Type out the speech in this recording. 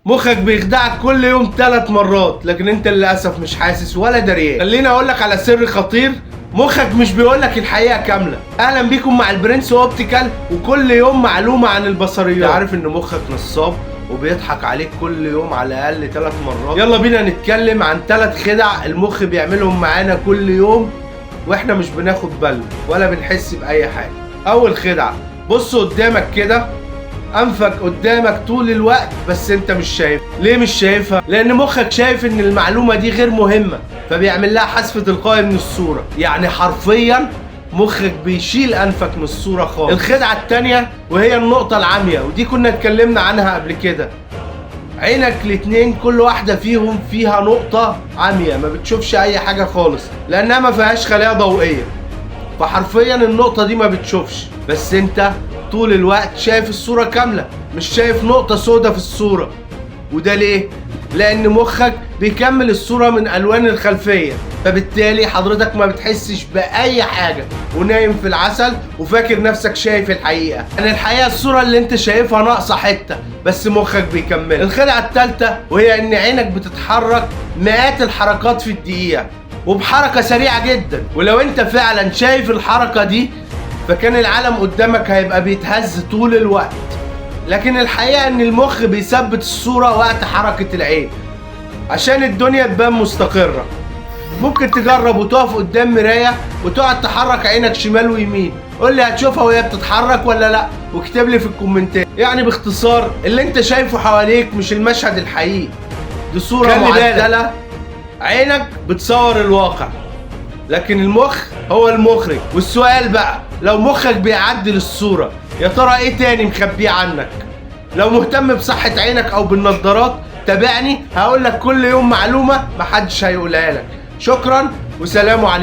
مخك بيخدعك كل يوم 3 مرات، لكن انت للاسف مش حاسس ولا دريان. خليني اقول لك على سر خطير، مخك مش بيقولك الحقيقه كامله. اهلا بيكم مع البرنس اوبتيكال، وكل يوم معلومه عن البصريات. عارف ان مخك نصاب وبيضحك عليك كل يوم على الاقل 3 مرات؟ يلا بينا نتكلم عن 3 خدع المخ بيعملهم معانا كل يوم واحنا مش بناخد بالنا ولا بنحس باي حاجه. اول خدعه، بص قدامك كده، انفك قدامك طول الوقت بس انت مش شايف. ليه مش شايفها؟ لان مخك شايف ان المعلومه دي غير مهمه، فبيعمل لها حذف تلقائي من الصوره. يعني حرفيا مخك بيشيل انفك من الصوره خالص. الخدعه التانيه وهي النقطه العاميه، ودي كنا اتكلمنا عنها قبل كده. عينك الاتنين كل واحده فيهم فيها نقطه عاميه، ما بتشوفش اي حاجه خالص لانها ما فيهاش خلايا ضوئيه، فحرفيا النقطه دي ما بتشوفش، بس انت طول الوقت شايف الصورة كاملة، مش شايف نقطة سودة في الصورة. وده ليه؟ لأن مخك بيكمل الصورة من ألوان الخلفية، فبالتالي حضرتك ما بتحسش بأي حاجة ونايم في العسل وفاكر نفسك شايف الحقيقة. يعني الحقيقة الصورة اللي انت شايفها ناقصة حتة، بس مخك بيكمل. الخدعة الثالثة وهي إن عينك بتتحرك مئات الحركات في الدقيقة وبحركة سريعة جدا، ولو انت فعلا شايف الحركة دي فكان العالم قدامك هيبقى بيتهز طول الوقت. لكن الحقيقة ان المخ بيثبت الصورة وقت حركة العين عشان الدنيا تبان مستقرة. ممكن تجرب وتقف قدام مراية وتقعد تحرك عينك شمال ويمين، قول لي هتشوفها وهي بتتحرك ولا لا، واكتب لي في الكومنتات. يعني باختصار، اللي انت شايفه حواليك مش المشهد الحقيقي، دي صورة معدلة. عينك بتصور الواقع لكن المخ هو المخرج. والسؤال بقى، لو مخك بيعدل الصورة، يا ترى ايه تاني مخبيه عنك؟ لو مهتم بصحة عينك او بالنضارات تابعني، هقولك كل يوم معلومة محدش هيقولها لك. شكرا وسلام عليكم.